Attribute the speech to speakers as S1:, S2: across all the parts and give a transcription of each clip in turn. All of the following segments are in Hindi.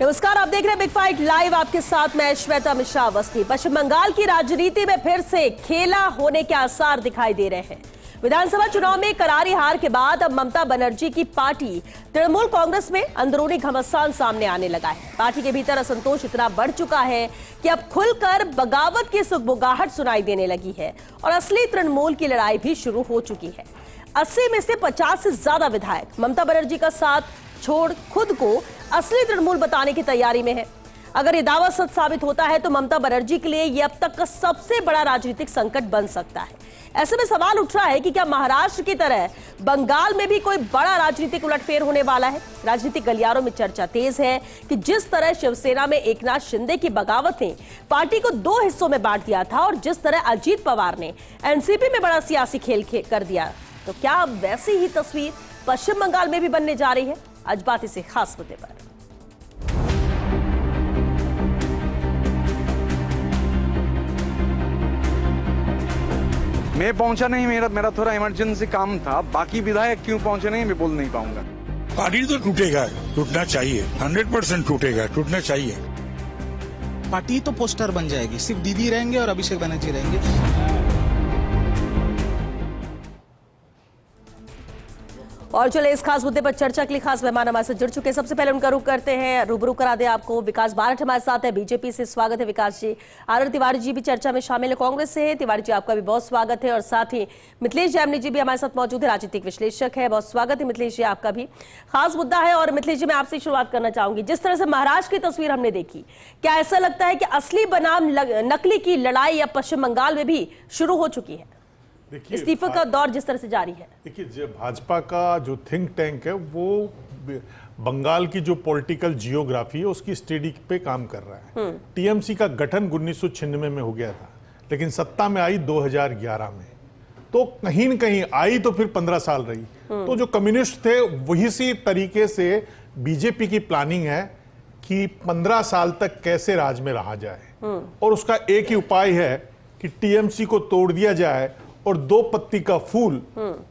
S1: नमस्कार, आप देख रहे हैं बिग फाइट लाइव। आपके साथ मैं श्वेता मिश्रा अवस्थी। पश्चिम बंगाल की राजनीति में फिर से खेला होने के आसार दिखाई दे रहे हैं। विधानसभा चुनाव में करारी हार के बाद अब ममता बनर्जी की पार्टी तृणमूल कांग्रेस में अंदरूनी घमासान सामने आने लगा है। पार्टी के भीतर असंतोष इतना बढ़ चुका है कि अब खुलकर बगावत की सुगबुगाहट सुनाई देने लगी है और असली तृणमूल की लड़ाई भी शुरू हो चुकी है। 80 में से 50 से ज्यादा विधायक ममता बनर्जी का साथ छोड़ खुद को असली तृणमूल बताने की तैयारी में है। अगर ये दावा सच साबित होता है तो ममता बनर्जी के लिए यह अब तक का सबसे बड़ा राजनीतिक संकट बन सकता है। ऐसे में सवाल उठ रहा है कि क्या महाराष्ट्र की तरह बंगाल में भी कोई बड़ा राजनीतिक उलटफेर होने वाला है। राजनीतिक गलियारों में चर्चा तेज है कि जिस तरह शिवसेना में एकनाथ शिंदे की बगावत ने पार्टी को 2 हिस्सों में बांट दिया था और जिस तरह अजीत पवार ने एनसीपी में बड़ा सियासी खेल कर दिया, तो क्या अब वैसी ही तस्वीर पश्चिम बंगाल में भी बनने जा रही है। आज बात इसे खास मुद्दे पर।
S2: मैं पहुंचा नहीं, मेरा थोड़ा इमरजेंसी काम था। बाकी विधायक क्यों पहुंचे नहीं मैं बोल नहीं पाऊंगा।
S3: पार्टी तो टूटेगा, टूटना चाहिए, 100% टूटेगा, टूटना चाहिए।
S4: पार्टी तो पोस्टर बन जाएगी, सिर्फ दीदी रहेंगे और अभिषेक बनर्जी रहेंगे।
S1: और चले इस खास मुद्दे पर चर्चा के लिए खास मेहमान हमारे साथ जुड़ चुके हैं। सबसे पहले उनका रुख करते हैं, रूबरू करा दे आपको। विकास बारठ हमारे साथ है, बीजेपी से। स्वागत है विकास जी। आर तिवारी जी भी चर्चा में शामिल है, कांग्रेस से है। तिवारी जी आपका भी बहुत स्वागत है। और साथ ही मिथिलेश जैमिनी जी भी हमारे साथ मौजूद है, राजनीतिक विश्लेषक है। बहुत स्वागत है मिथिलेश जी आपका भी। खास मुद्दा है। और मिथिलेश जी मैं आपसे शुरुआत करना चाहूंगी। जिस तरह से महाराष्ट्र की तस्वीर हमने देखी, क्या ऐसा लगता है कि असली बनाम नकली की लड़ाई अब पश्चिम बंगाल में भी शुरू हो चुकी है? इस्तीफे का दौर जिस तरह से जारी है।
S5: देखिए, भाजपा का जो थिंक टैंक है वो बंगाल की जो पॉलिटिकल जियोग्राफी है उसकी स्टडी पे काम कर रहा है। टीएमसी का गठन 1996 में हो गया था, लेकिन सत्ता में आई 2011 में। तो कहीं न कहीं आई तो फिर 15 साल रही। तो जो कम्युनिस्ट थे वही सी तरीके से बीजेपी की प्लानिंग है कि 15 साल तक कैसे राज में रहा जाए। और उसका एक ही उपाय है कि टीएमसी को तोड़ दिया जाए और 2 पत्ती का फूल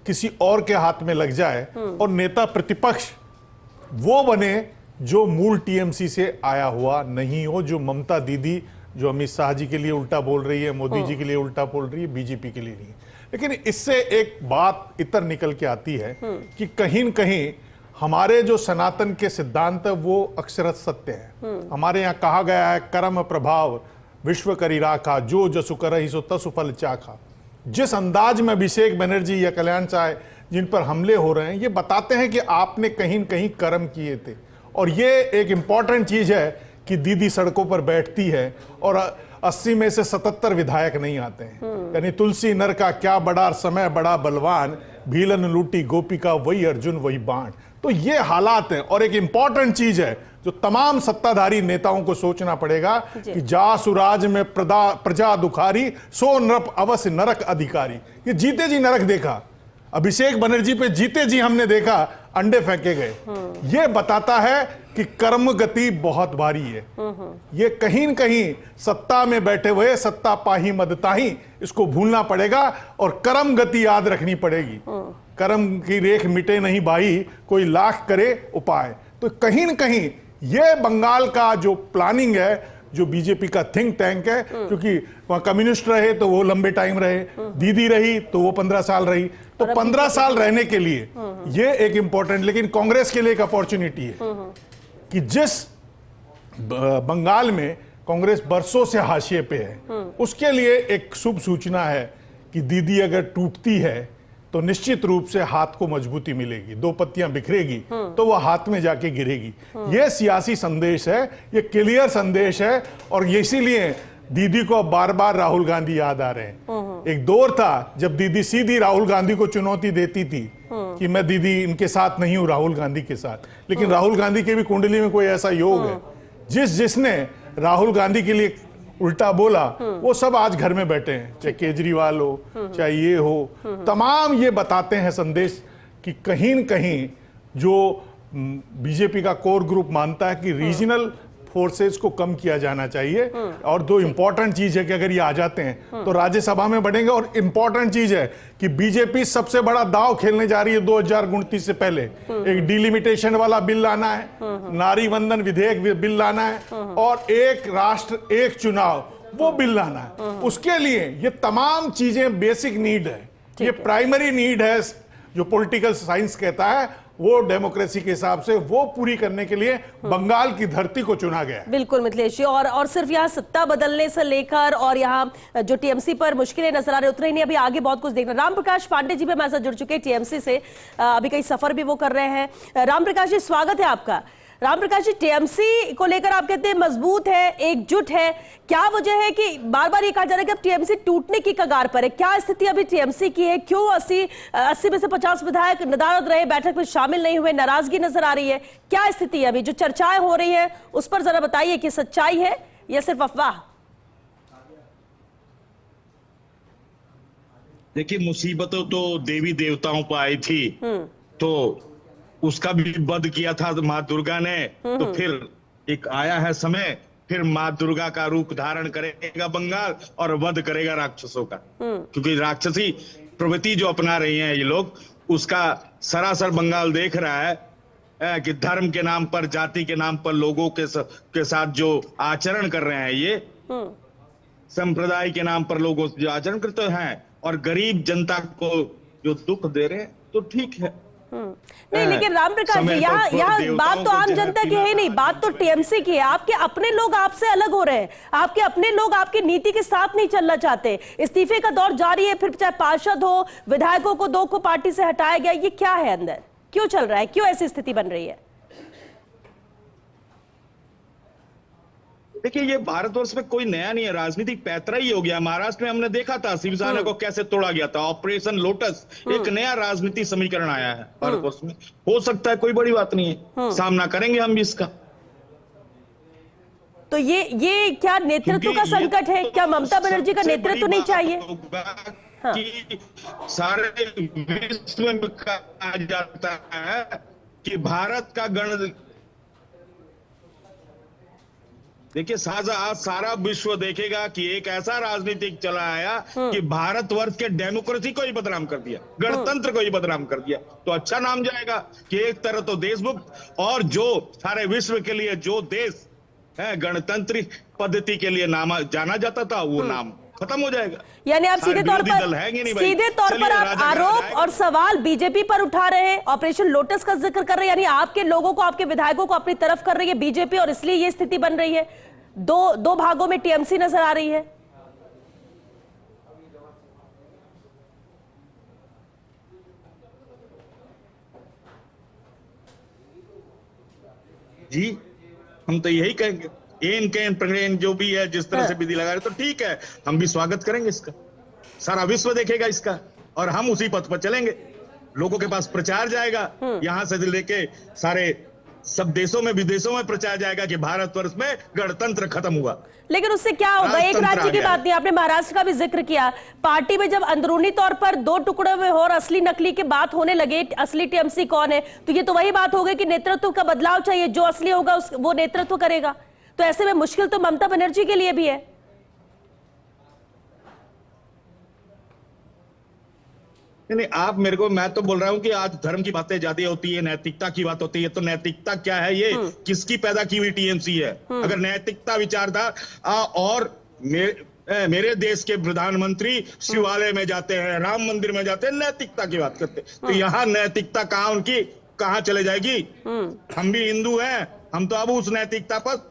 S5: किसी और के हाथ में लग जाए और नेता प्रतिपक्ष वो बने जो मूल टीएमसी से आया हुआ नहीं हो, जो ममता दीदी जो अमित शाह जी के लिए उल्टा बोल रही है, मोदी जी के लिए उल्टा बोल रही है, बीजेपी के लिए नहीं। लेकिन इससे एक बात इतर निकल के आती है कि कहीं न कहीं हमारे जो सनातन के सिद्धांत है वो अक्षरत सत्य है। हमारे यहाँ कहा गया है, कर्म प्रभाव विश्व करी राखा, जो जसु करहि सो तसु फल चाखा। जिस अंदाज में अभिषेक बनर्जी या कल्याण चाय जिन पर हमले हो रहे हैं, ये बताते हैं कि आपने कहीं न कहीं कर्म किए थे। और ये एक इंपॉर्टेंट चीज है कि दीदी सड़कों पर बैठती है और 80 में से 77 विधायक नहीं आते हैं। यानी तुलसी नर का क्या बड़ा समय बड़ा बलवान, भीलन लूटी गोपिका वही अर्जुन वही बाण। तो ये हालात हैं। और एक इंपॉर्टेंट चीज है जो तमाम सत्ताधारी नेताओं को सोचना पड़ेगा कि जा सुराज में प्रजा दुखारी, सो नृप अवश्य नरक अधिकारी। ये जीते जी नरक देखा, अभिषेक बनर्जी पे जीते जी हमने देखा अंडे फेंके गए। ये बताता है कि कर्म गति बहुत भारी है। ये कहीं न कहीं सत्ता में बैठे हुए सत्ता पाही मदताही, इसको भूलना पड़ेगा और कर्म गति याद रखनी पड़ेगी। कर्म की रेख मिटे नहीं भाई, कोई लाख करे उपाय। तो कहीं न कहीं ये बंगाल का जो प्लानिंग है, जो बीजेपी का थिंक टैंक है, क्योंकि वहां कम्युनिस्ट रहे तो वो लंबे टाइम रहे, दीदी रही तो वो 15 साल रही। तो 15 साल रहने के लिए ये एक इंपॉर्टेंट, लेकिन कांग्रेस के लिए एक अपॉर्चुनिटी है कि जिस बंगाल में कांग्रेस बरसों से हाशिए पे है, उसके लिए एक शुभ सूचना है कि दीदी अगर टूटती है तो निश्चित रूप से हाथ को मजबूती मिलेगी। 2 पत्तियां बिखरेगी तो वह हाथ में जाके गिरेगी। यह सियासी संदेश है, यह क्लियर संदेश है। और इसीलिए दीदी को बार बार राहुल गांधी याद आ रहे हैं। एक दौर था जब दीदी सीधी राहुल गांधी को चुनौती देती थी कि मैं दीदी इनके साथ नहीं हूं, राहुल गांधी के साथ। लेकिन राहुल गांधी के भी कुंडली में कोई ऐसा योग है जिसने राहुल गांधी के लिए उल्टा बोला, वो सब आज घर में बैठे हैं, चाहे केजरीवाल हो चाहे ये हो। तमाम ये बताते हैं संदेश कि कहीं न कहीं जो बीजेपी का कोर ग्रुप मानता है कि रीजनल फोर्सेस को कम किया जाना चाहिए। और दो इंपॉर्टेंट चीज है कि अगर ये आ जाते हैं तो राज्यसभा में बढ़ेंगे। और इंपॉर्टेंट चीज है कि बीजेपी सबसे बड़ा दांव खेलने जा रही है 2029 से पहले। एक डिलिमिटेशन वाला बिल लाना है, नारी वंदन विधेयक बिल लाना है, और एक राष्ट्र एक चुनाव वो बिल लाना है। उसके लिए ये तमाम चीजें बेसिक नीड है, ये प्राइमरी नीड है जो पॉलिटिकल साइंस कहता है, वो डेमोक्रेसी के हिसाब से वो पूरी करने के लिए बंगाल की धरती को चुना गया।
S1: बिल्कुल मिथिलेश जी, और सिर्फ यहाँ सत्ता बदलने से लेकर और यहाँ जो टीएमसी पर मुश्किलें नजर आ रही उतना ही नहीं, अभी आगे बहुत कुछ देखना। राम प्रकाश पांडे जी भी हमारे साथ जुड़ चुके हैं टीएमसी से, अभी कई सफर भी वो कर रहे हैं। राम प्रकाश जी स्वागत है आपका। राम प्रकाश जी, टीएमसी को लेकर आप कहते हैं मजबूत है, एकजुट है, क्या वजह है कि बार बार ये कहा जा रहा है कि अब टीएमसी टूटने की कगार पर है? क्या स्थिति अभी टीएमसी की है? क्यों 80 में से 50 विधायक नदारद रहे, बैठक में शामिल नहीं हुए, नाराजगी नजर आ रही है? क्या स्थिति है अभी? जो चर्चाएं हो रही है उस पर जरा बताइए कि सच्चाई है या सिर्फ अफवाह?
S6: देखिए, मुसीबतों तो देवी देवताओं पर आई थी, तो उसका भी वध किया था माँ दुर्गा ने। तो फिर एक आया है समय, फिर माँ दुर्गा का रूप धारण करेगा बंगाल और वध करेगा राक्षसों का। क्योंकि राक्षसी प्रवृत्ति जो अपना रही हैं ये लोग, उसका सरासर बंगाल देख रहा है कि धर्म के नाम पर, जाति के नाम पर लोगों के साथ जो आचरण कर रहे हैं, ये संप्रदाय के नाम पर लोगों जो आचरण करते हैं और गरीब जनता को जो दुख दे रहे हैं, तो ठीक है।
S1: नहीं, लेकिन राम प्रकाश जी, यहाँ बात तो आम जनता की है नहीं, बात तो टीएमसी की है। आपके अपने लोग आपसे अलग हो रहे हैं, आपके अपने लोग आपकी नीति के साथ नहीं चलना चाहते। इस्तीफे का दौर जारी है, फिर चाहे पार्षद हो, विधायकों को 2 को पार्टी से हटाया गया। ये क्या है अंदर, क्यों चल रहा है, क्यों ऐसी स्थिति बन रही है?
S6: देखिए, ये भारतवर्ष में कोई नया नहीं है, राजनीतिक पैतरा ही हो गया। महाराष्ट्र में हमने देखा था शिवसेना को कैसे तोड़ा गया था, ऑपरेशन लोटस। एक नया राजनीतिक समीकरण आया है भारतवर्ष में। हो सकता है, कोई बड़ी बात नहीं है, सामना करेंगे हम भी इसका।
S1: तो ये क्या नेतृत्व का संकट है? क्या ममता बनर्जी का नेतृत्व नहीं चाहिए?
S6: कि सारे विश्व में कहा जाता है कि भारत का गण, देखिए साझा, आज सारा विश्व देखेगा कि एक ऐसा राजनीतिक चला आया कि भारतवर्ष के डेमोक्रेसी को ही बदनाम कर दिया, गणतंत्र को ही बदनाम कर दिया। तो अच्छा नाम जाएगा कि एक तरह तो देशभक्त, और जो सारे विश्व के लिए जो देश है गणतंत्र पद्धति के लिए नाम जाना जाता था, वो नाम खत्म हो जाएगा।
S1: यानी आप सीधे तौर पर आप आरोप और सवाल बीजेपी पर उठा रहे हैं, ऑपरेशन लोटस का जिक्र कर रहे हैं, यानी आपके लोगों को, आपके विधायकों को अपनी तरफ कर रही है बीजेपी, और इसलिए ये स्थिति बन रही है। दो भागों में टीएमसी नजर आ रही है।
S6: जी, हम तो यही कहेंगे, एन कैन प्रेन जो भी है, जिस तरह से विधि लगा रहे, तो ठीक है, हम भी स्वागत करेंगे इसका। सारा विश्व देखेगा इसका, और हम उसी पथ पर चलेंगे। लोगों के पास प्रचार जाएगा, यहां से लेके सारे सब देशों में, विदेशों में प्रचार जाएगा कि भारतवर्ष में गणतंत्र खत्म हुआ।
S1: लेकिन उससे क्या होगा? एक राज्य की बात नहीं, आपने महाराष्ट्र का भी जिक्र किया। पार्टी में जब अंदरूनी तौर पर 2 टुकड़ों में और असली नकली की बात होने लगे, असली टीएमसी कौन है, तो ये तो वही बात हो गई कि नेतृत्व का बदलाव चाहिए, जो असली होगा वो नेतृत्व करेगा। तो ऐसे में मुश्किल तो ममता बनर्जी के लिए भी है।
S6: नहीं, आप मेरे को, मैं तो बोल रहा हूं कि आज धर्म की बातें ज्यादा होती है, नैतिकता की बात होती है। तो नैतिकता क्या है, ये किसकी पैदा की हुई टीएमसी है? अगर नैतिकता विचारधारा, और मेरे देश के प्रधानमंत्री शिवालय में जाते हैं, राम मंदिर में जाते हैं, नैतिकता की बात करते हैं, तो यहाँ नैतिकता कहाँ उनकी, कहाँ चले जाएगी? हम भी हिंदू हैं, हम तो अब उस नैतिकता पर,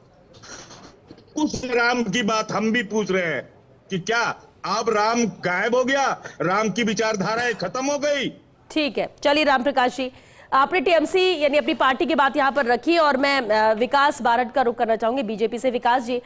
S6: उस राम की बात हम भी पूछ रहे हैं कि क्या अब राम गायब हो गया, राम की विचारधाराएं खत्म हो गई? ठीक
S1: है, चलिए राम प्रकाश जी, आपने टीएमसी यानी अपनी पार्टी की बात यहां पर रखी, और मैं विकास बारड का रुख करना चाहूंगी बीजेपी से। विकास जी,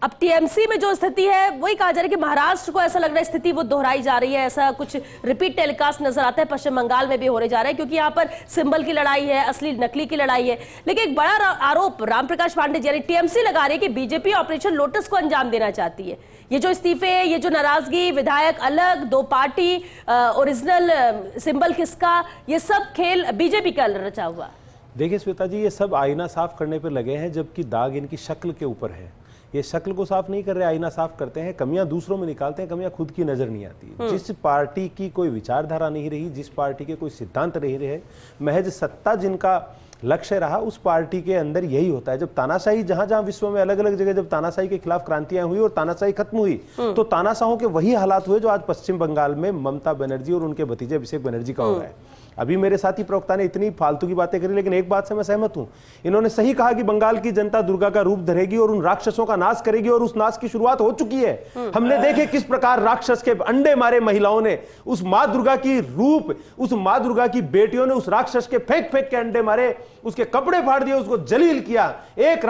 S1: अब टीएमसी में जो स्थिति है वही कहा जा रहा है कि महाराष्ट्र को ऐसा लग रहा है स्थिति वो दोहराई जा रही है, ऐसा कुछ रिपीट टेलीकास्ट नजर आता है। पश्चिम बंगाल में भी होने जा रहा है, क्योंकि यहाँ पर सिंबल की लड़ाई है, असली नकली की लड़ाई है। लेकिन एक बड़ा आरोप राम प्रकाश पांडे जी यानी टीएमसी लगा रही है कि बीजेपी ऑपरेशन लोटस को अंजाम देना चाहती है। ये जो इस्तीफे, ये जो नाराजगी, विधायक अलग, 2 पार्टी, ओरिजिनल सिंबल किसका, ये सब खेल बीजेपी का रचा हुआ।
S7: देखिए श्वेता जी, ये सब आईना साफ करने पर लगे हैं, जबकि दाग इनकी शक्ल के ऊपर है। ये शक्ल को साफ नहीं कर रहे, आईना साफ करते हैं, कमियां दूसरों में निकालते हैं, कमियां खुद की नजर नहीं आती। जिस पार्टी की कोई विचारधारा नहीं रही, जिस पार्टी के कोई सिद्धांत नहीं रहे, महज सत्ता जिनका लक्ष्य रहा, उस पार्टी के अंदर यही होता है। जब तानाशाही जहां जहां विश्व में अलग अलग जगह जब तानाशाही के खिलाफ क्रांतियां हुई और तानाशाही खत्म हुई, तो तानाशाहों के वही हालात हुए जो आज पश्चिम बंगाल में ममता बनर्जी और उनके भतीजे अभिषेक बनर्जी का हो रहा है। अभी मेरे साथी प्रवक्ता ने इतनी फालतू की बातें करी, लेकिन एक बात से मैं सहमत हूं। इन्होंने सही कहा कि बंगाल की जनता दुर्गा का रूप धरेगी और उन राक्षसों का नाश करेगी, और उस नाश की शुरुआत हो चुकी है। हमने देखे किस प्रकार राक्षस के अंडे मारे महिलाओं ने उस मां दुर्गा की रूप, उस मां दुर्गा की बेटियों ने उस राक्षस के फेंक फेंक के अंडे मारे, उसके कपड़े फाड़ दिए, उसको जलील किया। एक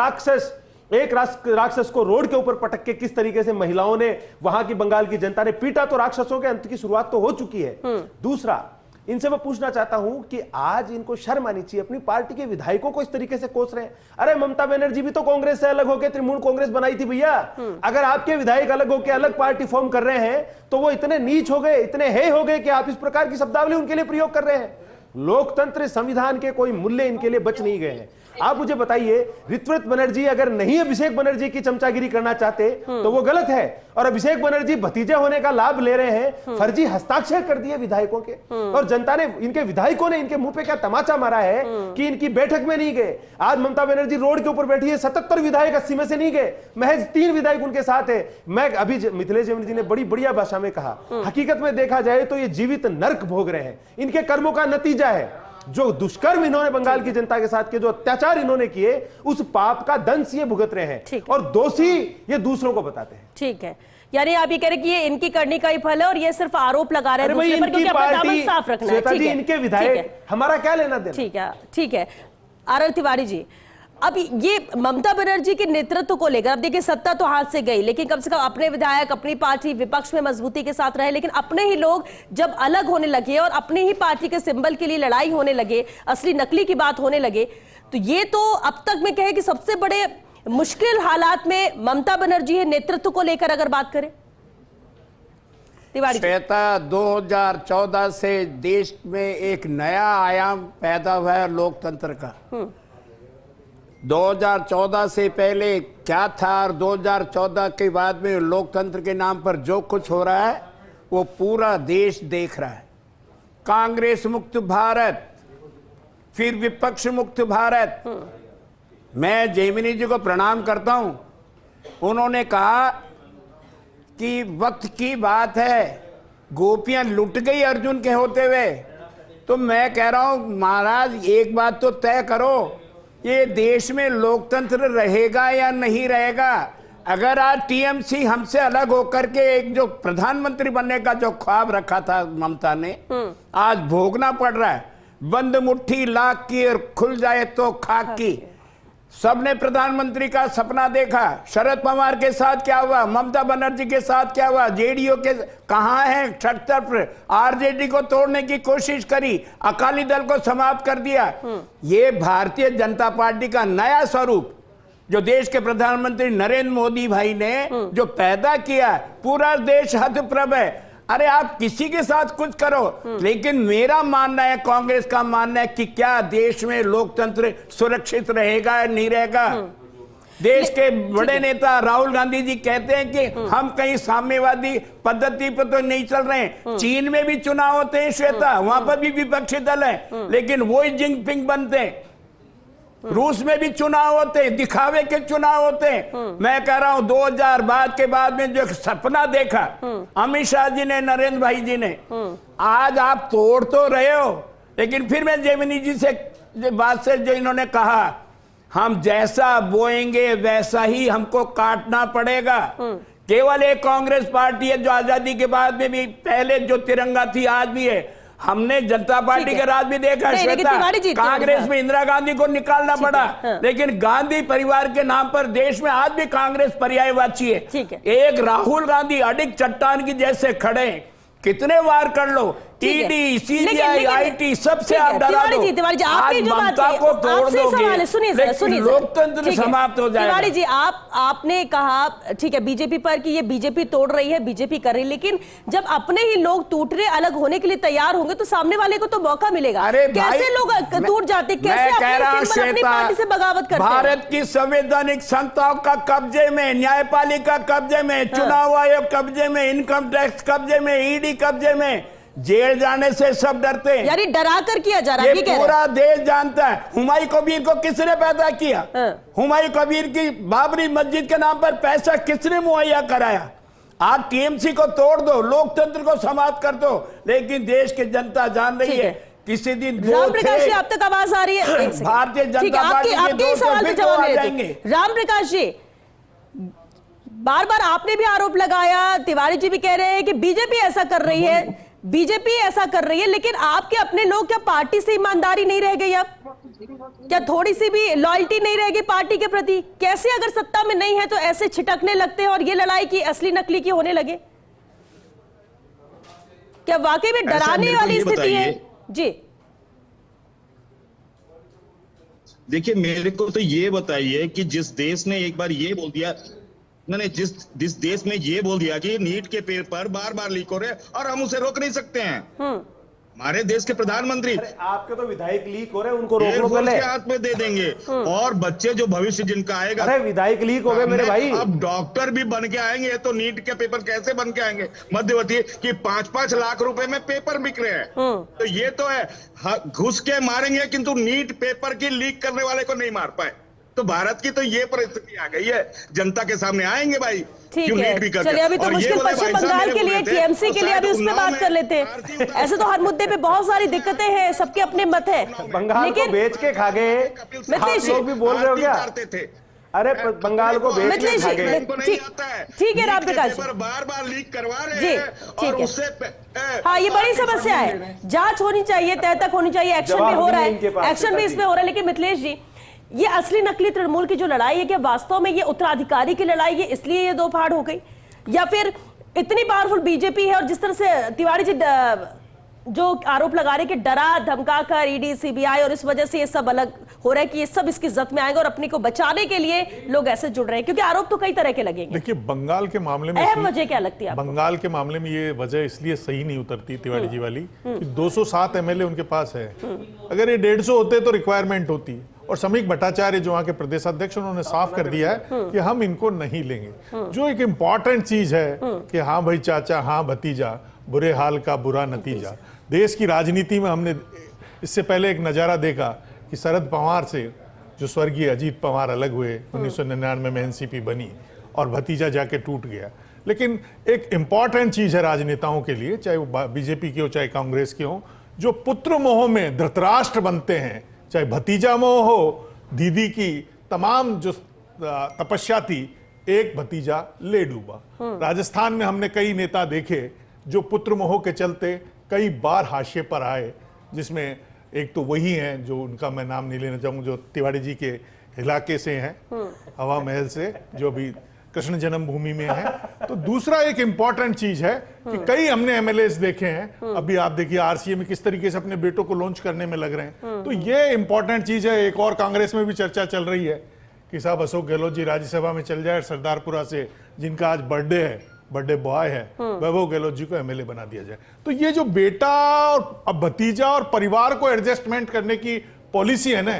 S7: राक्षस को रोड के ऊपर पटक के किस तरीके से महिलाओं ने, वहां की बंगाल की जनता ने पीटा, तो राक्षसों के अंत की शुरुआत तो हो चुकी है। दूसरा, इनसे मैं पूछना चाहता हूं कि आज इनको शर्म आनी चाहिए, अपनी पार्टी के विधायकों को इस तरीके से कोस रहे हैं। अरे ममता बनर्जी भी तो कांग्रेस से अलग होकर तृणमूल कांग्रेस बनाई थी भैया। अगर आपके विधायक अलग होकर अलग पार्टी फॉर्म कर रहे हैं, तो वो इतने नीच हो गए, इतने हे हो गए कि आप इस प्रकार की शब्दावली उनके लिए प्रयोग कर रहे हैं। लोकतंत्र, संविधान के कोई मूल्य इनके लिए बच नहीं गए हैं। आप मुझे बताइए, ऋत्विक बनर्जी अगर नहीं अभिषेक बनर्जी की चमचागिरी करना चाहते तो वो गलत है, और अभिषेक बनर्जी भतीजे होने का लाभ ले रहे हैं, फर्जी हस्ताक्षर कर दिए विधायकों के, और जनता ने, इनके विधायकों ने इनके मुंह पे क्या तमाचा मारा है कि इनकी बैठक में नहीं गए। आज ममता बनर्जी रोड के ऊपर बैठी है, 77 विधायक 80 में से नहीं गए, महज 3 विधायक उनके साथ है। मैं अभी मिथिलेश जी ने बड़ी बढ़िया भाषा में कहा, हकीकत में देखा जाए तो ये जीवित नर्क भोग रहे हैं, इनके कर्मों का नतीजा है। जो दुष्कर्म इन्होंने बंगाल की जनता के साथ किए, जो अत्याचार इन्होंने किए, उस पाप का दंश ये भुगत रहे हैं, और दोषी ये दूसरों को बताते हैं।
S1: ठीक है, यानी आप ये कह रहे हैं कि ये इनकी करनी का ही फल है और ये सिर्फ आरोप लगा रहे हैं दूसरे पर, क्योंकि अपना दामन साफ रखना है। ठीक है,
S7: इनके विधायक, हमारा क्या लेना देना।
S1: ठीक है, ठीक है। आरएल तिवारी जी, अब ये ममता बनर्जी के नेतृत्व को लेकर, अब देखिए सत्ता तो हाथ से गई, लेकिन कम से कम अपने विधायक, अपनी पार्टी विपक्ष में मजबूती के साथ रहे, लेकिन अपने ही लोग जब अलग होने लगे और अपनी ही पार्टी के सिंबल के लिए लड़ाई होने लगे, असली नकली की बात होने लगे, तो ये तो अब तक मैं कहे कि सबसे बड़े मुश्किल हालात में ममता बनर्जी है नेतृत्व को लेकर, अगर बात करें। तिवारी,
S8: श्वेता, 2014 से देश में एक नया आयाम पैदा हुआ है लोकतंत्र का। 2014 से पहले क्या था और 2014 के बाद में लोकतंत्र के नाम पर जो कुछ हो रहा है वो पूरा देश देख रहा है। कांग्रेस मुक्त भारत, फिर विपक्ष मुक्त भारत। मैं जैमिनी जी को प्रणाम करता हूं, उन्होंने कहा कि वक्त की बात है, गोपियां लुट गई अर्जुन के होते हुए। तो मैं कह रहा हूं महाराज, एक बात तो तय करो, ये देश में लोकतंत्र रहेगा या नहीं रहेगा। अगर आज टीएमसी हमसे अलग होकर के एक जो प्रधानमंत्री बनने का जो ख्वाब रखा था ममता ने, आज भोगना पड़ रहा है। बंद मुट्ठी लाख की और खुल जाए तो खाक की। सबने प्रधानमंत्री का सपना देखा। शरद पवार के साथ क्या हुआ, ममता बनर्जी के साथ क्या हुआ, जेडीयू के कहां है, छठ आरजेडी को तोड़ने की कोशिश करी, अकाली दल को समाप्त कर दिया। ये भारतीय जनता पार्टी का नया स्वरूप जो देश के प्रधानमंत्री नरेंद्र मोदी भाई ने जो पैदा किया, पूरा देश हतप्रभ है। अरे आप किसी के साथ कुछ करो, लेकिन मेरा मानना है, कांग्रेस का मानना है कि क्या देश में लोकतंत्र सुरक्षित रहेगा या नहीं रहेगा। देश के बड़े नेता राहुल गांधी जी कहते हैं कि हम कहीं साम्यवादी पद्धति पर तो नहीं चल रहे हैं। चीन में भी चुनाव होते हैं श्वेता, वहां पर भी विपक्षी दल है, लेकिन वही जिनपिंग बनते हैं। रूस में भी चुनाव होते हैं, दिखावे के चुनाव होते हैं। मैं कह रहा हूं 2000 के बाद में जो सपना देखा अमित शाह जी ने, नरेंद्र भाई जी ने, आज आप तोड़ तो रहे हो। लेकिन फिर मैं जैमिनी जी से बात से जो इन्होंने कहा, हम जैसा बोएंगे वैसा ही हमको काटना पड़ेगा। केवल एक कांग्रेस पार्टी है जो आजादी के बाद में भी पहले जो तिरंगा थी आज भी है। हमने जनता पार्टी के राज भी देखा श्वेता, कांग्रेस में इंदिरा गांधी को निकालना पड़ा, लेकिन गांधी परिवार के नाम पर देश में आज भी कांग्रेस पर्यायवाची है। एक राहुल गांधी अडिग चट्टान की जैसे खड़े, कितने वार कर लो,
S1: ठीक है।
S8: ईडी, सीबीआई,
S1: लेकिन-
S8: आईटी सबसे
S1: ठीक है,
S8: आप डरा
S1: तिवारी
S8: दो।
S1: जी, तिवारी जी, आपने
S8: आज
S1: जो बात
S8: ममता
S1: कही,
S8: को तोड़
S1: आपसे
S8: दोगे,
S1: सवाल है, सुनिए जरा,
S8: लेकिन
S1: सुनिए जरा।
S8: लोकतंत्र
S1: ठीक है।
S8: समाप्त हो जाएगा।
S1: तिवारी जी, आपने कहा ठीक है बीजेपी पर कि ये बीजेपी तोड़ रही है, बीजेपी कर रही है, लेकिन जब अपने ही लोग टूटने अलग होने के लिए तैयार होंगे तो सामने वाले को तो मौका मिलेगा।
S8: अरे भाई,
S1: कैसे लोग टूट जाते, कैसे
S8: मैं कह रहा हूं
S1: अपने अपनी
S8: श्वेता,
S1: पार्टी से बगावत करते हैं?
S8: भारत की संवैधानिक संस्थाओं का कब्जे में, न्यायपालिका कब्जे में, चुनाव आयोग कब्जे में, इनकम टैक्स कब्जे में, ईडी कब्जे में, जेल जाने से सब डरते हैं।
S1: यानी डरा कर किया जा रहा है,
S8: ये
S1: ये कह रहे हैं।
S8: पूरा देश जानता है। हुमायूं कबीर को किसने पैदा किया? हुमायूं कबीर की बाबरी मस्जिद के नाम पर पैसा किसने मुहैया कराया? आज टीएमसी को तोड़ दो, लोकतंत्र को समाप्त कर दो, लेकिन देश की जनता जान रही
S1: ठीक
S8: है
S1: है।
S8: किसी दिन दो
S1: राम प्रकाश
S8: थे,
S1: जी, आप तक आवाज आ रही है? एक सेकंड।
S8: भारतीय जनता
S1: ठीक है,
S8: पार्टी के
S1: आपके
S8: दो
S1: सवाल
S8: थे,
S1: पे
S8: फिर
S1: जवाब
S8: तो आ
S1: ले
S8: जाएंगे।
S1: लेते। राम प्रकाश जी, बार बार आपने भी आरोप लगाया, तिवारी जी भी कह रहे हैं कि बीजेपी ऐसा कर रही है, बीजेपी ऐसा कर रही है, लेकिन आपके अपने लोग क्या पार्टी से ईमानदारी नहीं रह गई? अब क्या थोड़ी सी भी लॉयल्टी नहीं रहेगी पार्टी के प्रति? कैसे अगर सत्ता में नहीं है तो ऐसे छिटकने लगते हैं और ये लड़ाई की असली नकली की होने लगे? क्या वाकई में डराने वाली स्थिति है? जी
S6: देखिए, मेरे को तो ये बताइए कि जिस देश ने एक बार ये बोल दिया, नहीं, जिस देश में ये बोल दिया कि नीट के पेपर बार बार लीक हो रहे हैं और हम उसे रोक नहीं सकते हैं, हमारे देश के प्रधानमंत्री
S7: आपके तो विधायक लीक हो रहे हैं, उनको रोक लो
S6: एयरफोर्स
S7: पहले।
S6: के हाथ में दे देंगे और बच्चे जो भविष्य जिनका आएगा,
S7: अरे विधायक लीक हो गए मेरे भाई।
S6: अब डॉक्टर भी बन के आएंगे तो नीट के पेपर कैसे बन के आएंगे? मध्यवर्ती कि 5-5 लाख रुपए में पेपर बिक रहे हैं, तो ये तो है घुस के मारेंगे, किंतु नीट पेपर की लीक करने वाले को नहीं मार पाए। तो भारत की तो ये परिस्थिति आ गई है, जनता के सामने आएंगे भाई।
S1: ठीक है, चलिए अभी तो मुश्किल पश्चिम बंगाल के लिए, टीएमसी के लिए अभी उस पर बात कर लेते हैं। ऐसे तो हर मुद्दे पे बहुत सारी दिक्कतें हैं, सबके अपने मत है,
S7: बंगाल को बेच के खा गए। आप लोग भी बोल रहे हो क्या? अरे बंगाल को बेच के खा गए।
S1: ठीक है राम प्रकाश जी,
S6: बार बार लीक करवा रहे
S1: जी
S6: हैं
S1: ठीक
S6: और
S1: है।
S6: उससे
S1: हाँ, ये बड़ी समस्या है, जांच होनी चाहिए, तय तक होनी चाहिए, एक्शन भी हो रहा है, एक्शन भी इसमें हो रहा है। लेकिन मिथिलेश जी, ये असली नकली तृणमूल की जो लड़ाई है, क्या वास्तव में ये उत्तराधिकारी की लड़ाई है, इसलिए ये दो फाड़ हो गई, या फिर इतनी पावरफुल बीजेपी है? और जिस तरह से तिवारी जी जो आरोप लगा रहे कि डरा धमका कर ईडी सीबीआई और इस वजह से ये सब अलग हो रहा है कि ये सब इसकी जद में आएगा और अपने को बचाने के लिए लोग ऐसे जुड़ रहे हैं, क्योंकि आरोप तो कई तरह के लगेंगे।
S5: देखिए, बंगाल के मामले में
S1: अहम वजह क्या लगती है आपको?
S5: बंगाल के मामले में ये वजह इसलिए सही नहीं उतरती तिवारी जी वाली कि 207 एमएलए उनके पास है। अगर ये 150 होते तो रिक्वायरमेंट होती। और समीक भट्टाचार्य जो वहां के प्रदेश अध्यक्ष, उन्होंने साफ कर दिया है कि हम इनको नहीं लेंगे। जो एक इंपॉर्टेंट चीज है कि हाँ भाई चाचा, हाँ भतीजा, बुरे हाल का बुरा नतीजा। देश की राजनीति में हमने इससे पहले एक नजारा देखा कि शरद पवार से जो स्वर्गीय अजीत पवार अलग हुए, 1999 में एनसीपी बनी और भतीजा जाके टूट गया। लेकिन एक इंपॉर्टेंट चीज है राजनेताओं के लिए, चाहे वो बीजेपी की हो चाहे कांग्रेस की हो, जो पुत्र मोह में धृतराष्ट्र बनते हैं, चाहे भतीजा मोह हो, दीदी की तमाम जो तपस्या थी, एक भतीजा ले डूबा। राजस्थान में हमने कई नेता देखे जो पुत्र मोह के चलते कई बार हाशिए पर आए, जिसमें एक तो वही हैं जो उनका मैं नाम नहीं लेना चाहूंगा, जो तिवारी जी के इलाके से हैं, हवा महल से, जो अभी कृष्ण जन्मभूमि में है। तो दूसरा एक इंपॉर्टेंट चीज है कि कई हमने एमएलएस देखे हैं, अभी आप देखिए आरसीए में किस तरीके से अपने बेटों को लॉन्च करने में लग रहे हैं। तो ये इंपॉर्टेंट चीज है। एक और कांग्रेस में भी चर्चा चल रही है कि साहब अशोक गहलोत जी राज्यसभा में चल जाए, सरदारपुरा से जिनका आज बर्थडे है, बर्थडे बॉय है, वैभव गहलोत जी को एमएलए बना दिया जाए। तो ये जो बेटा और अब भतीजा और परिवार को एडजस्टमेंट करने की पॉलिसी है ना,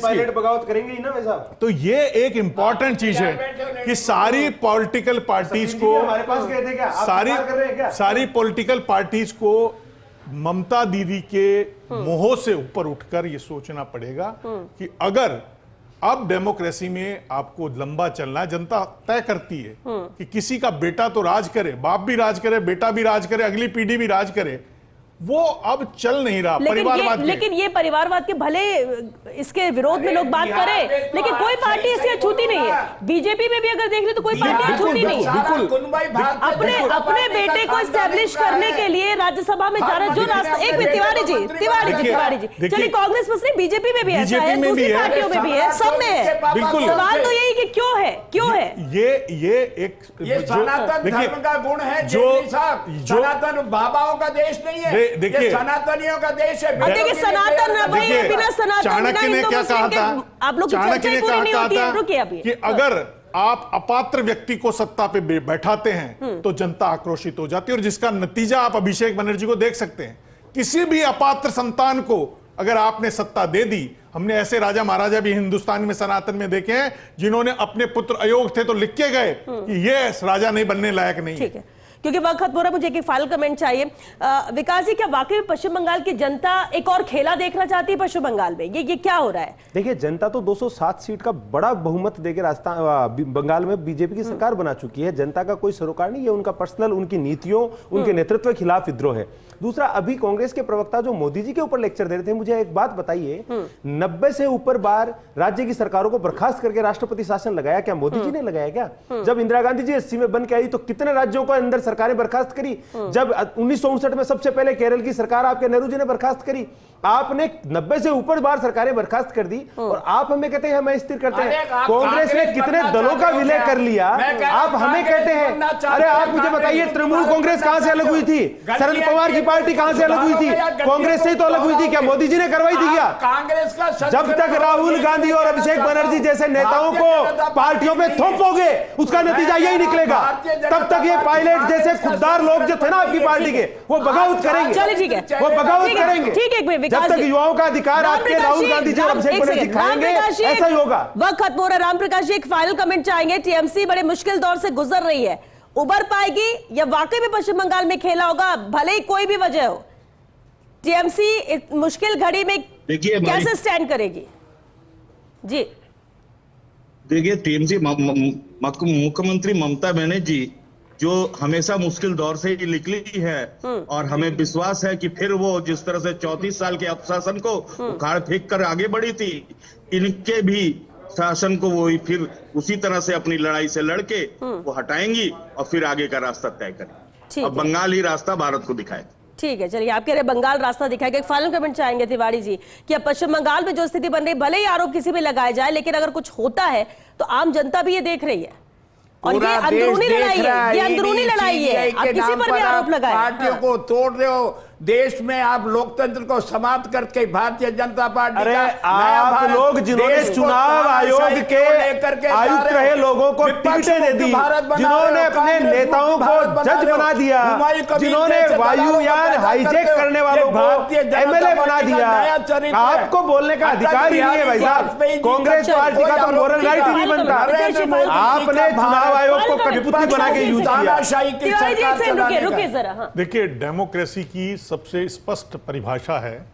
S7: पायलट बगावत करेंगे ही ना भाई साहब।
S5: तो ये एक इंपॉर्टेंट चीज है कि सारी पॉलिटिकल पार्टीज को,
S7: हमारे पास गए थे क्या? आप सरकार कर रहे हैं क्या?
S5: सारी पॉलिटिकल पार्टीज को ममता दीदी के मोह से ऊपर उठकर ये सोचना पड़ेगा कि अगर अब डेमोक्रेसी में आपको लंबा चलना है, जनता तय करती है कि किसी का बेटा तो राज करे, बाप भी राज करे, बेटा भी राज करे, अगली पीढ़ी भी राज करे, वो अब चल नहीं रहा। परिवारवाद,
S1: लेकिन ये परिवारवाद के भले इसके विरोध में लोग बात करें, लेकिन कोई पार्टी ऐसी अछूती नहीं है। बीजेपी में भी अगर देख ले तो कोई पार्टी अछूती नहीं है। अपने बेटे को स्टैब्लिश करने के लिए राज्यसभा में जा रहा है जो रास्ता, एक मिनट तिवारी जी, चलिए कांग्रेस में नहीं, बीजेपी में भी ऐसा है, दूसरी पार्टियों में भी है, सब में है।
S5: बिल्कुल।
S1: सवाल तो यही कि क्यों है, क्यों है
S5: ये एक
S8: सनातन धर्म का गुण है। जो सनातन बाबाओं का देश नहीं है,
S5: देखिए
S8: सनातनियों का देश है।
S1: अब देखिए सनातन भाई
S5: देखिए,
S1: बिना सनातन
S5: चाणक्य ने क्या कहा था?
S1: आप लोग की
S5: चाणक्य
S1: चर्चा
S5: ने
S1: पूरी नहीं
S5: कहा
S1: होती है।
S5: था
S1: रुकिए अभी
S5: कि अगर आप अपात्र व्यक्ति को सत्ता पे बैठाते हैं तो जनता आक्रोशित हो जाती है, और जिसका नतीजा आप अभिषेक बनर्जी को देख सकते हैं। किसी भी अपात्र संतान को अगर आपने सत्ता दे दी, हमने ऐसे राजा महाराजा भी हिंदुस्तान में सनातन में देखे हैं जिन्होंने अपने पुत्र अयोग्य थे तो लिख के गए कि ये राजा नहीं बनने लायक नहीं
S1: ठीक है, क्योंकि वक्त खत्म हो रहा है, मुझे एक फाइनल कमेंट चाहिए। विकास जी, क्या वाकई में पश्चिम बंगाल की जनता एक और खेला देखना चाहती है पश्चिम बंगाल में? ये क्या हो रहा है?
S7: देखिए, जनता तो 207 सीट का बड़ा बहुमत देकर राजस्थान बंगाल में बीजेपी की सरकार बना चुकी है। जनता का कोई सरोकार नहीं है, उनका पर्सनल, उनकी नीतियों, उनके नेतृत्व के खिलाफ विद्रोह है। दूसरा, अभी कांग्रेस के प्रवक्ता जो मोदी जी के ऊपर लेक्चर दे रहे थे, मुझे एक बात बताइए, 90 से ऊपर बार राज्य की सरकारों को बर्खास्त करके राष्ट्रपति शासन लगाया, क्या मोदी जी ने लगाया क्या? जब इंदिरा गांधी जी 80 में बन के आई तो कितने राज्यों को अंदर सरकारें बर्खास्त करी? जब 1959 में सबसे पहले केरल की सरकार आपके नेहरू जी ने बर्खास्त करी। आपने 90 से ऊपर बार सरकारें बर्खास्त कर दी और आप हमें कहते हैं हमें स्थिर करते हैं। कांग्रेस ने कितने दलों का विलय कर लिया, आप हमें कहते हैं। अरे आप मुझे बताइए, तृणमूल कांग्रेस कहां से अलग हुई थी? शरद पवार की पार्टी कहां से अलग हुई थी? कांग्रेस से ही तो अलग हुई थी। क्या मोदी जी ने करवाई थी क्या?
S8: कांग्रेस का
S7: जब तक राहुल गांधी और अभिषेक बनर्जी जैसे नेताओं को पार्टियों में थोपोगे, उसका नतीजा यही निकलेगा। तब तक ये पायलट जैसे खुददार लोग जो थे ना आपकी पार्टी के, वो बगावत करेंगे।
S1: चलिए ठीक है,
S7: वो बगावत करेंगे।
S1: ठीक है,
S7: जब तक युवाओं का अधिकार आपके राहुल गांधी जी और अभिषेक बनर्जी खाएंगे, ऐसा ही होगा।
S1: वक्त खत्म हो रहा है। रामप्रकाश जी, एक फाइनल कमेंट चाहेंगे। टीएमसी बड़े मुश्किल दौर से गुजर रही है, उबर पाएगी या वाकई में पश्चिम बंगाल में खेला होगा, भले ही कोई भी वजह हो? टीएमसी इस मुश्किल घड़ी में कैसे स्टैंड करेगी? जी
S6: देखिए, टीएमसी मुख्यमंत्री ममता बनर्जी जो हमेशा मुश्किल दौर से ही निकली है, और हमें विश्वास है कि फिर वो जिस तरह से 34 साल के अपशासन को उखाड़ फेंक कर आगे बढ़ी थी, इनके भी शासन को वो फिर उसी तरह से अपनी लड़ाई से लड़के वो हटाएंगी और फिर आगे का रास्ता तय करेंगी। और बंगाल ही रास्ता भारत को दिखाएगा।
S1: ठीक है, चलिए, आप कह रहे बंगाल रास्ता दिखाएगा। एक फाइनल कमेंट चाहेंगे तिवारी जी कि अब पश्चिम बंगाल में जो स्थिति बन रही, भले ही आरोप किसी भी लगाए जाए, लेकिन अगर कुछ होता है तो आम जनता भी ये देख रही है, और ये अंदरूनी लड़ाई है, ये अंदरूनी लड़ाई है। आप किसी पर भी आरोप लगाए,
S8: पार्टियों को तोड़ रहे हो। देश में आप लोकतंत्र को समाप्त करके भारतीय जनता पार्टी
S7: अरे आप लोग जिन्होंने चुनाव आयोग के आयुक्त रहे लोगों को टिकटें दे दी, जिन्होंने अपने नेताओं को जज बना दिया, जिन्होंने वायुयान हाईजैक करने वालों को एमएलए बना दिया, आपको बोलने का अधिकार ही नहीं है भाई साहब। कांग्रेस पार्टी का तो मोरल राइट ही नहीं बनता। आपने चुनाव आयोग को कठपुतली बना के यूज किया।
S5: देखिए, डेमोक्रेसी की सबसे स्पष्ट परिभाषा है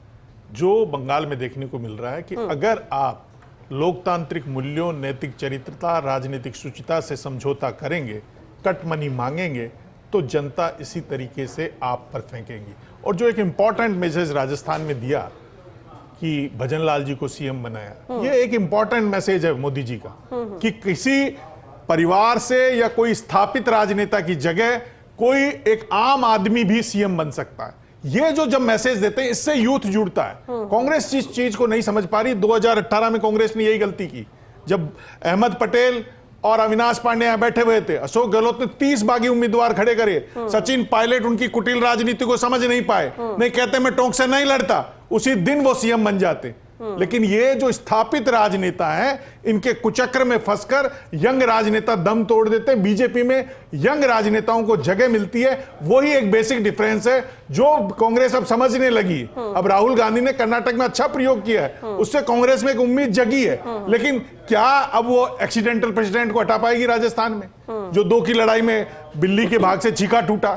S5: जो बंगाल में देखने को मिल रहा है कि अगर आप लोकतांत्रिक मूल्यों, नैतिक चरित्रता, राजनीतिक शुचिता से समझौता करेंगे, कट मनी मांगेंगे, तो जनता इसी तरीके से आप पर फेंकेंगी। और जो एक इंपॉर्टेंट मैसेज राजस्थान में दिया कि भजनलाल जी को सीएम बनाया, ये एक इंपॉर्टेंट मैसेज है मोदी जी का कि किसी परिवार से या कोई स्थापित राजनेता की जगह कोई एक आम आदमी भी सीएम बन सकता है। ये जो जब मैसेज देते हैं, इससे यूथ जुड़ता है। कांग्रेस जिस चीज को नहीं समझ पा रही, 2018 में कांग्रेस ने यही गलती की जब अहमद पटेल और अविनाश पांडे यहां बैठे हुए थे। अशोक गहलोत ने 30 बागी उम्मीदवार खड़े करे, सचिन पायलट उनकी कुटिल राजनीति को समझ नहीं पाए, नहीं कहते मैं टोंक से नहीं लड़ता, उसी दिन वो सीएम बन जाते। लेकिन ये जो स्थापित राजनेता हैं, इनके कुचक्र में फंसकर यंग राजनेता दम तोड़ देते हैं। बीजेपी में यंग राजनेताओं को जगह मिलती है, वही एक बेसिक डिफरेंस है जो कांग्रेस अब समझने लगी। अब राहुल गांधी ने कर्नाटक में अच्छा प्रयोग किया है, उससे कांग्रेस में एक उम्मीद जगी है। लेकिन क्या अब वो एक्सीडेंटल प्रेसिडेंट को हटा पाएगी राजस्थान में, जो 2 की लड़ाई में बिल्ली के भाग से चीखा टूटा?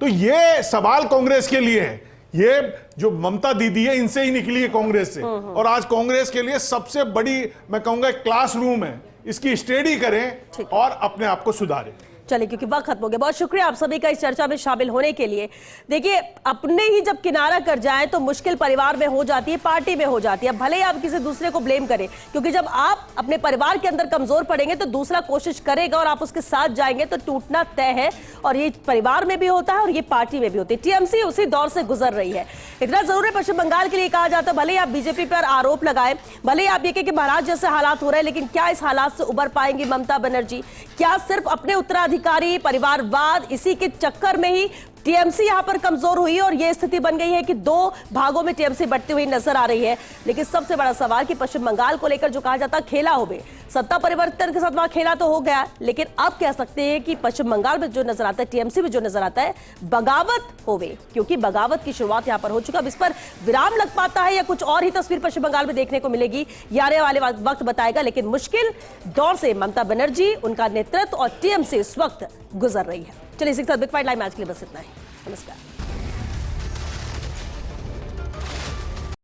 S5: तो ये सवाल कांग्रेस के लिए है। ये जो ममता दीदी है, इनसे ही निकली है कांग्रेस से, और आज कांग्रेस के लिए सबसे बड़ी, मैं कहूंगा, क्लासरूम है। इसकी स्टडी करें और अपने आप को सुधारें।
S1: चलिए, क्योंकि वक्त खत्म हो गया। बहुत शुक्रिया आप सभी का इस चर्चा में शामिल होने के लिए। देखिए, अपने ही जब किनारा कर जाए तो मुश्किल परिवार में हो जाती है, पार्टी में हो जाती है। भले ही आप किसी दूसरे को ब्लेम करें, क्योंकि जब आप अपने परिवार के अंदर कमजोर पड़ेंगे तो दूसरा कोशिश करेगा और आप उसके साथ जाएंगे तो टूटना तय है। और ये परिवार में भी होता है और ये पार्टी में भी होती है। टीएमसी उसी दौर से गुजर रही है। इतना जरूर है, पश्चिम बंगाल के लिए कहा जाता है, भले ही आप बीजेपी पर आरोप लगाए, भले ही आप ये कहें कि महाराज जैसे हालात हो रहे हैं, लेकिन क्या इस हालात से उबर पाएंगी ममता बनर्जी? क्या सिर्फ अपने उत्तराधिकारी परिवारवाद, इसी के चक्कर में ही टीएमसी यहां पर कमजोर हुई और यह स्थिति बन गई है कि दो भागों में टीएमसी बढ़ती हुई नजर आ रही है। लेकिन सबसे बड़ा सवाल कि पश्चिम बंगाल को लेकर जो कहा जाता खेला हो गए, सत्ता परिवर्तन के साथ वहां खेला तो हो गया, लेकिन अब कह सकते हैं कि पश्चिम बंगाल में जो नजर आता है, टीएमसी में जो नजर आता है, बगावत हो गई, क्योंकि बगावत की शुरुआत यहां पर हो चुका। अब इस पर विराम लग पाता है या कुछ और ही तस्वीर पश्चिम बंगाल में देखने को मिलेगी, ये आने वाले वक्त बताएगा। लेकिन मुश्किल दौर से ममता बनर्जी, उनका नेतृत्व और टीएमसी इस वक्त गुजर रही है। चलिए इसी के साथ बिग फाइट लाइव मैच के लिए बस इतना ही। नमस्कार।